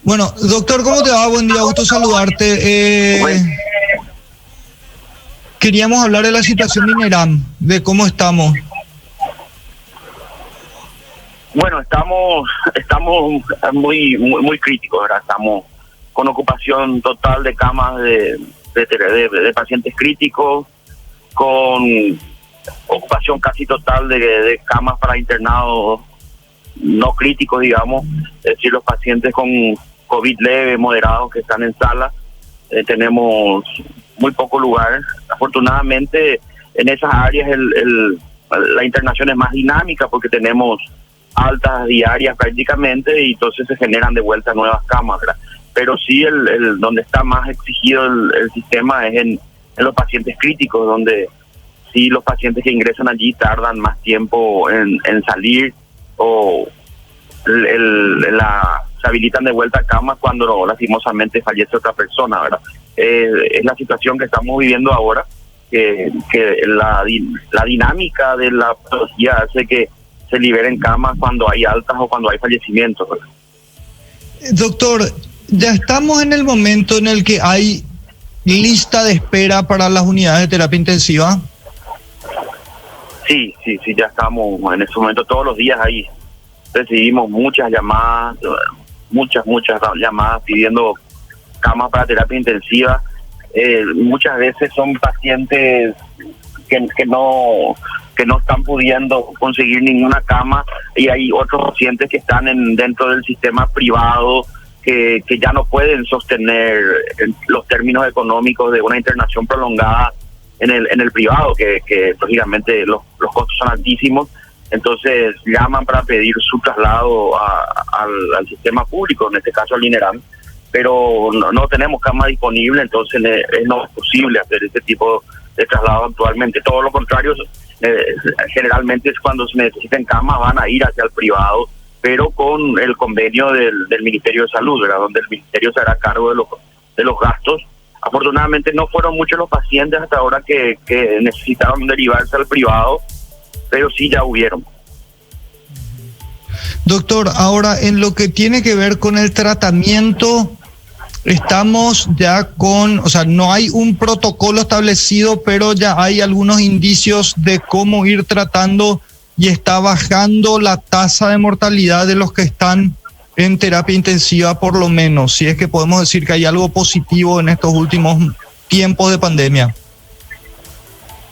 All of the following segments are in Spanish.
Bueno, doctor, ¿cómo te va? Buen día, gusto saludarte. Queríamos hablar de la situación de INERAM, de cómo estamos. Bueno, estamos muy críticos, ¿verdad? Estamos con ocupación total de camas de pacientes críticos, con ocupación casi total de camas para internados no críticos, digamos, es decir, los pacientes con COVID leve, moderados que están en sala, tenemos muy poco lugar. Afortunadamente, en esas áreas la internación es más dinámica porque tenemos altas diarias prácticamente y entonces se generan de vuelta nuevas camas, ¿verdad? Pero sí, donde está más exigido el sistema es en los pacientes críticos, donde sí los pacientes que ingresan allí tardan más tiempo en salir o se habilitan de vuelta a cama cuando lastimosamente fallece otra persona, ¿verdad? Es la situación que estamos viviendo ahora, que la dinámica de la patología hace que se liberen camas cuando hay altas o cuando hay fallecimientos, ¿verdad? Doctor, ya estamos en el momento en el que hay lista de espera para las unidades de terapia intensiva. Sí, ya estamos en ese momento. Todos los días ahí recibimos muchas llamadas pidiendo camas para terapia intensiva. Muchas veces son pacientes que no están pudiendo conseguir ninguna cama, y hay otros pacientes que están dentro del sistema privado que ya no pueden sostener los términos económicos de una internación prolongada en el privado, que lógicamente los costos son altísimos. Entonces llaman para pedir su traslado al sistema público, en este caso al INERAM, pero no tenemos cama disponible, entonces no es posible hacer este tipo de traslado actualmente. Todo lo contrario, generalmente es cuando se necesiten camas van a ir hacia el privado, pero con el convenio del Ministerio de Salud, ¿verdad? Donde el Ministerio se hará cargo de los gastos. Afortunadamente no fueron muchos los pacientes hasta ahora que necesitaron derivarse al privado, pero sí ya hubieron. Doctor, ahora en lo que tiene que ver con el tratamiento, estamos ya no hay un protocolo establecido, pero ya hay algunos indicios de cómo ir tratando y está bajando la tasa de mortalidad de los que están en terapia intensiva, por lo menos, si es que podemos decir que hay algo positivo en estos últimos tiempos de pandemia.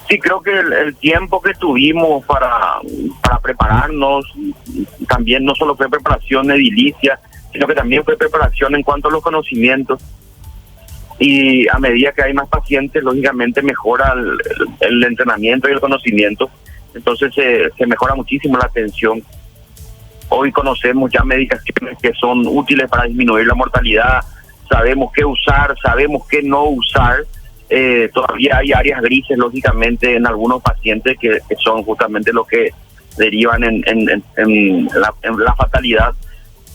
Sí, creo que el tiempo que tuvimos para prepararnos, también no solo fue preparación edilicia, sino que también fue preparación en cuanto a los conocimientos. Y a medida que hay más pacientes, lógicamente mejora el entrenamiento y el conocimiento. Entonces se mejora muchísimo la atención. Hoy conocemos ya medicaciones que son útiles para disminuir la mortalidad, sabemos qué usar, sabemos qué no usar. Todavía hay áreas grises, lógicamente, en algunos pacientes que son justamente los que derivan en la fatalidad,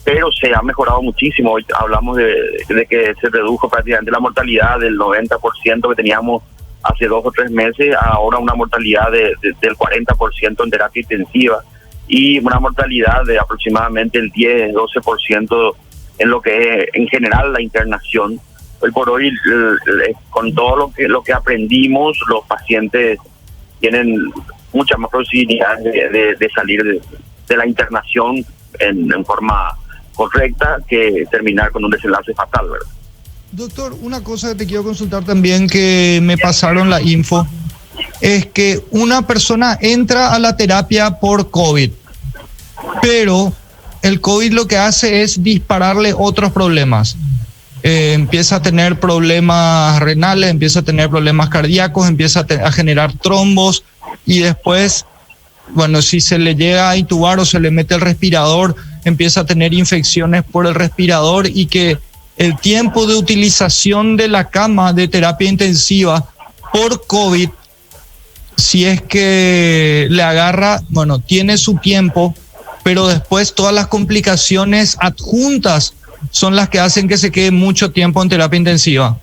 pero se ha mejorado muchísimo. Hoy hablamos de que se redujo prácticamente la mortalidad del 90% que teníamos hace 2 o 3 meses, ahora una mortalidad del 40% en terapia intensiva y una mortalidad de aproximadamente el 10-12% en lo que es en general la internación. Hoy por hoy, con todo lo que aprendimos, los pacientes tienen muchas más posibilidades de salir de la internación en forma correcta que terminar con un desenlace fatal, ¿verdad? Doctor, una cosa que te quiero consultar también, que me pasaron la info, es que una persona entra a la terapia por COVID, pero el COVID lo que hace es dispararle otros problemas. Empieza a tener problemas renales, empieza a tener problemas cardíacos, empieza a generar trombos y después, bueno, si se le llega a intubar o se le mete el respirador, empieza a tener infecciones por el respirador, y que el tiempo de utilización de la cama de terapia intensiva por COVID, si es que le agarra, bueno, tiene su tiempo, pero después todas las complicaciones adjuntas son las que hacen que se quede mucho tiempo en terapia intensiva.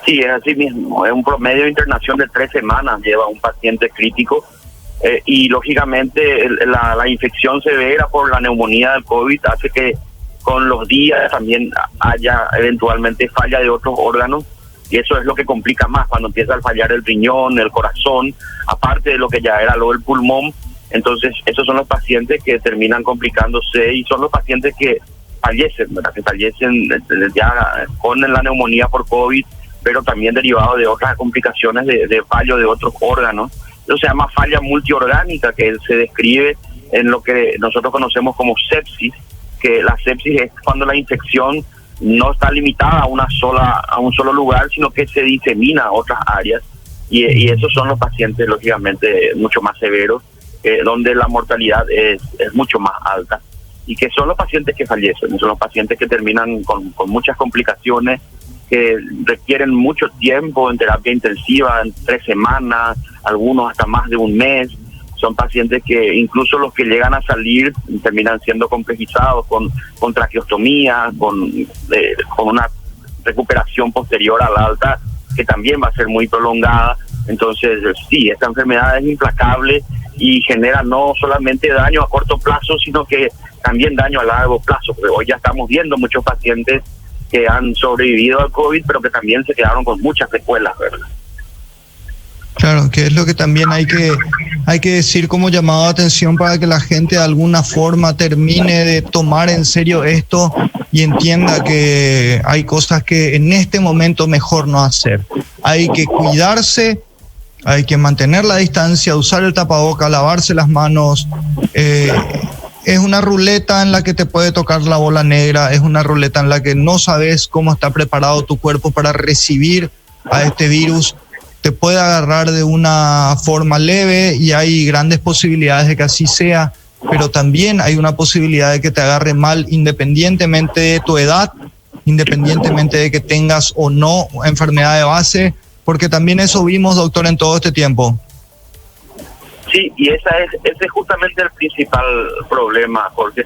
Sí, es así mismo. Es un promedio de internación de 3 semanas lleva un paciente crítico, y lógicamente la infección severa por la neumonía del COVID hace que con los días también haya eventualmente falla de otros órganos, y eso es lo que complica más cuando empieza a fallar el riñón, el corazón, aparte de lo que ya era lo del pulmón. Entonces esos son los pacientes que terminan complicándose y son los pacientes que fallecen, ¿verdad? Que fallecen ya con la neumonía por COVID, pero también derivado de otras complicaciones de fallo de otros órganos. Eso se llama falla multiorgánica, que se describe en lo que nosotros conocemos como sepsis, que la sepsis es cuando la infección no está limitada a un solo lugar, sino que se disemina a otras áreas, y esos son los pacientes lógicamente mucho más severos, donde la mortalidad es mucho más alta, y que son los pacientes que fallecen, son los pacientes que terminan con muchas complicaciones, que requieren mucho tiempo en terapia intensiva, en 3 semanas, algunos hasta más de un mes. Son pacientes que incluso los que llegan a salir terminan siendo complejizados con traqueostomía, con una recuperación posterior al alta que también va a ser muy prolongada. Entonces, sí, esta enfermedad es implacable y genera no solamente daño a corto plazo, sino que también daño a largo plazo. Porque hoy ya estamos viendo muchos pacientes que han sobrevivido al COVID, pero que también se quedaron con muchas secuelas, ¿verdad? Claro, que es lo que también hay que decir como llamado de atención para que la gente de alguna forma termine de tomar en serio esto y entienda que hay cosas que en este momento mejor no hacer. Hay que cuidarse, hay que mantener la distancia, usar el tapaboca, lavarse las manos. Es una ruleta en la que te puede tocar la bola negra, es una ruleta en la que no sabes cómo está preparado tu cuerpo para recibir a este virus. Te puede agarrar de una forma leve y hay grandes posibilidades de que así sea, pero también hay una posibilidad de que te agarre mal independientemente de tu edad, independientemente de que tengas o no enfermedad de base, porque también eso vimos, doctor, en todo este tiempo. Sí, y ese es justamente el principal problema, porque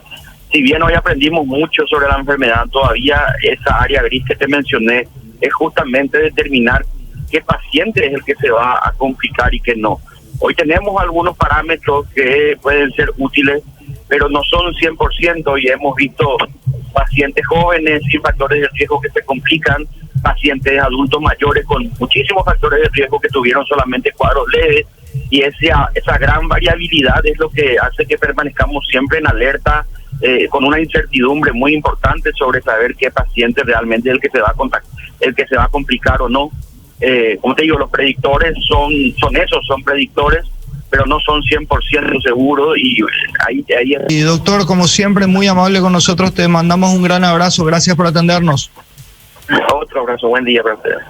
si bien hoy aprendimos mucho sobre la enfermedad, todavía esa área gris que te mencioné es justamente determinar qué paciente es el que se va a complicar y qué no. Hoy tenemos algunos parámetros que pueden ser útiles, pero no son 100%, y hemos visto pacientes jóvenes sin factores de riesgo que se complican, pacientes adultos mayores con muchísimos factores de riesgo que tuvieron solamente cuadros leves, y esa gran variabilidad es lo que hace que permanezcamos siempre en alerta, con una incertidumbre muy importante sobre saber qué paciente realmente es el que se va a complicar o no. Como te digo, los predictores son predictores, pero no son 100% seguros, y ahí Y doctor, como siempre, muy amable con nosotros, te mandamos un gran abrazo, gracias por atendernos. Otro abrazo, buen día para ustedes.